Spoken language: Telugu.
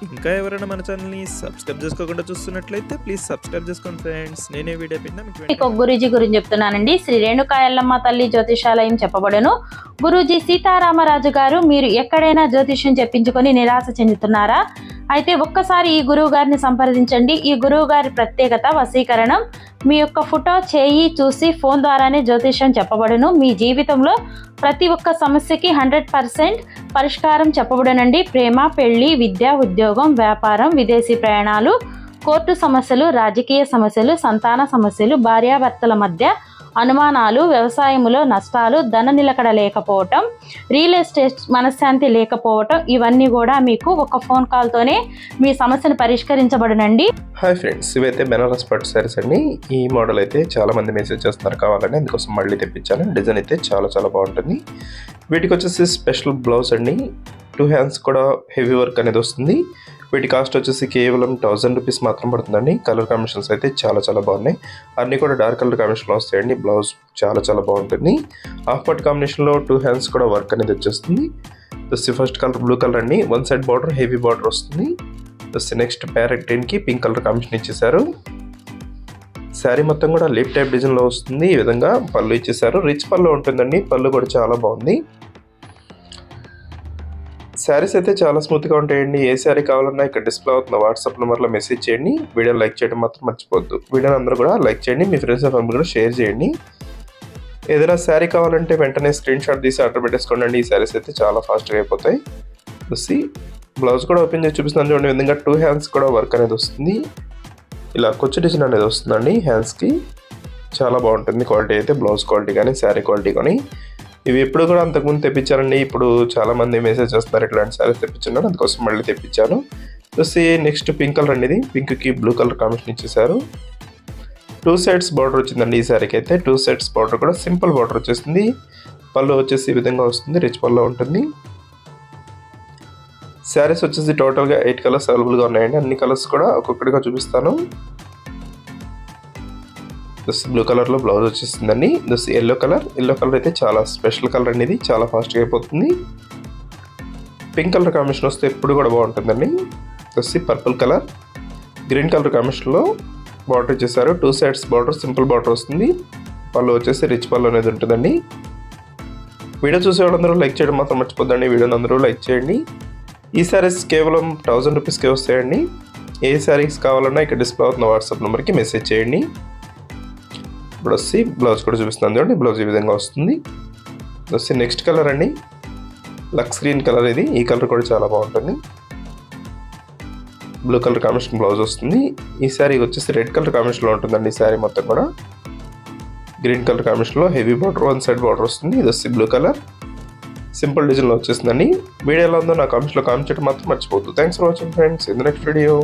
ఇంకా ఎవరైనా మన ఛానల్ని సబ్స్క్రైబ్ చేసుకోకుండా చూస్తున్నట్లయితే ప్లీజ్ సబ్స్క్రైబ్ చేసుకోండి ఫ్రెండ్స్. నేనే వీడియో పెట్టినా మీకు గురూజీ గురించి చెప్తున్నానండి. శ్రీ రేణుకా ఎల్లమ్మ తల్లి జ్యోతిషాలయం చెప్పబడును. గురూజీ సీతారామరాజు గారు, మీరు ఎక్కడైనా జ్యోతిష్యం చెప్పించుకొని నిరాశ చెందుతున్నారా? అయితే ఒక్కసారి ఈ గురువు గారిని సంప్రదించండి. ఈ గురువు గారి ప్రత్యేకత వశీకరణం. మీ యొక్క ఫోటో చేయి చూసి ఫోన్ ద్వారానే జ్యోతిష్యం చెప్పబడును. మీ జీవితంలో ప్రతి ఒక్క సమస్యకి 100% పరిష్కారం చెప్పబడునండి. ప్రేమ, పెళ్లి, విద్య, ఉద్యోగం, వ్యాపారం, విదేశీ ప్రయాణాలు, కోర్టు సమస్యలు, రాజకీయ సమస్యలు, సంతాన సమస్యలు, భార్యాభర్తల మధ్య అనుమానాలు, వ్యవసాయంలో నష్టాలు, ధన నిలకడ లేకపోవటం, రియల్ ఎస్టేట్ మనశ్శాంతి లేకపోవటం, ఇవన్నీ కూడా మీకు ఒక ఫోన్ కాల్తోనే మీ సమస్యను పరిష్కరించబడునండి. హాయ్ ఫ్రెండ్స్, ఇవైతే బెనారస్ పట్టు సారీస్ అండి. ఈ మోడల్ అయితే చాలా మంది మెసేజ్ చేస్తున్నారు కావాలని, అందుకోసం మళ్ళీ తెప్పించాను. డిజైన్ అయితే చాలా బాగుంటుంది. వీటికి వచ్చేసి స్పెషల్ బ్లౌజ్ అండి. 2 హ్యాండ్స్ కూడా హెవీ వర్క్ అనేది వస్తుంది. వీటి కాస్ట్ వచ్చేసి కేవలం 1000 రూపీస్ మాత్రం పడుతుందండి. కలర్ కాంబినేషన్స్ అయితే చాలా బాగున్నాయి. అన్నీ కూడా డార్క్ కలర్ కాంబినేషన్లో వస్తాయండి. బ్లౌజ్ చాలా బాగుంటుంది. హాఫ్ పట్ కాంబినేషన్లో 2 హ్యాండ్స్ కూడా వర్క్ అనేది వచ్చేస్తుంది. ఫస్ట్ కలర్ బ్లూ కలర్ అండి. 1 సైడ్ బార్డర్ హెవీ బార్డర్ వస్తుంది. నెక్స్ట్ ప్యారెట్ గ్రీన్కి పింక్ కలర్ కాంబినేషన్ ఇచ్చేసారు. శారీ మొత్తం కూడా లీప్ టైప్ డిజైన్లో వస్తుంది. ఈ విధంగా పళ్ళు ఇచ్చేసారు. రిచ్ పళ్ళు ఉంటుందండి. పళ్ళు కూడా చాలా బాగుంది. శారీస్ అయితే చాలా స్మూత్గా ఉంటాయండి. ఏ శారీ కావాలన్నా ఇక్కడ డిస్ప్లే అవుతున్న వాట్సాప్ నెంబర్లో మెసేజ్ చేయండి. వీడియో లైక్ చేయడం మాత్రం మర్చిపోద్దు. వీడియోని అందరూ కూడా లైక్ చేయండి. మీ ఫ్రెండ్స్ అండ్ ఫ్యామిలీ కూడా షేర్ చేయండి. ఏదైనా శారీ కావాలంటే వెంటనే స్క్రీన్ షాట్ తీసి ఆర్డర్ పెట్టేసుకోండి. ఈ శారీస్ అయితే చాలా ఫాస్ట్గా అయిపోతాయి. చూసి బ్లౌజ్ కూడా ఓపెన్ చేసి చూపిస్తున్నాను చూడండి. విధంగా 2 హ్యాండ్స్ కూడా వర్క్ అనేది వస్తుంది. ఇలా కొచ్చు డిజైన్ అనేది వస్తుందండి హ్యాండ్స్కి. చాలా బాగుంటుంది క్వాలిటీ అయితే. బ్లౌజ్ క్వాలిటీ కానీ శారీ క్వాలిటీ కానీ. ఇవి ఎప్పుడు కూడా అంతకుముందు తెప్పించానండి. ఇప్పుడు చాలామంది మెసేజ్ చేస్తున్నారు ఇట్లాంటి శారీస్ తెప్పించున్నాను, అందుకోసం మళ్ళీ తెప్పించాను. చూసి నెక్స్ట్ పింక్ కలర్ అండి. ఇది పింక్కి బ్లూ కలర్ కాంబినేషన్ ఇచ్చేసారు. 2 సైడ్స్ బార్డర్ వచ్చిందండి ఈ శారీకి అయితే. 2 సైడ్స్ బార్డర్ కూడా సింపుల్ బార్డర్ వచ్చేసింది. పళ్ళు వచ్చేసి ఈ విధంగా వస్తుంది. రిచ్ పళ్ళు ఉంటుంది. శారీస్ వచ్చేసి టోటల్గా 8 కలర్స్ అవైలబుల్గా ఉన్నాయండి. అన్ని కలర్స్ కూడా ఒక్కొక్కటిగా చూపిస్తాను. బ్లూ కలర్లో బ్లౌజ్ వచ్చేసిందండి. ఎల్లో కలర్ అయితే చాలా స్పెషల్ కలర్ అండి. ఇది చాలా ఫాస్ట్గా అయిపోతుంది. పింక్ కలర్ కాంబినేషన్ వస్తే ఎప్పుడు కూడా బాగుంటుందండి. పర్పుల్ కలర్, గ్రీన్ కలర్ కాంబినేషన్లో బార్డర్ ఇచ్చేసారు. 2 సైడ్స్ బార్డర్ సింపుల్ బార్డర్ వస్తుంది. పళ్ళు వచ్చేసి రిచ్ పళ్ళు అనేది ఉంటుందండి. వీడియో చూసే వాళ్ళందరూ లైక్ చేయడం మాత్రం మర్చిపోద్దండి. వీడియోని అందరూ లైక్ చేయండి. ఈ శారీస్ కేవలం 1000 రూపీస్కే వస్తాయండి. ఏ శారీస్ కావాలన్నా ఇక్కడ డిస్ప్లే అవుతున్న వాట్సాప్ నెంబర్కి మెసేజ్ చేయండి. ఇప్పుడు బ్లౌజ్ కూడా చూపిస్తున్నాను చూడండి. బ్లౌజ్ ఈ విధంగా వస్తుంది. నెక్స్ట్ కలర్ అండి. లక్స్ గ్రీన్ కలర్ ఇది. ఈ కలర్ కూడా చాలా బాగుంటుంది. బ్లూ కలర్ కాంబినేషన్ బ్లౌజ్ వస్తుంది. ఈ శారీ వచ్చేసి రెడ్ కలర్ కాంబినేషన్లో ఉంటుందండి. ఈ శారీ మొత్తం కూడా గ్రీన్ కలర్ కాంబినేషన్లో హెవీ బార్డర్ 1 సైడ్ బార్డర్ వస్తుంది. ఇది బ్లూ కలర్ సింపుల్ డిజైన్లో వచ్చేసిందండి. వీడియో ఎలా ఉందో నా కామెంట్స్లో కామెంట్ చేయడం మాత్రం మర్చిపోవద్దు. Thanks for watching friends. In the next video.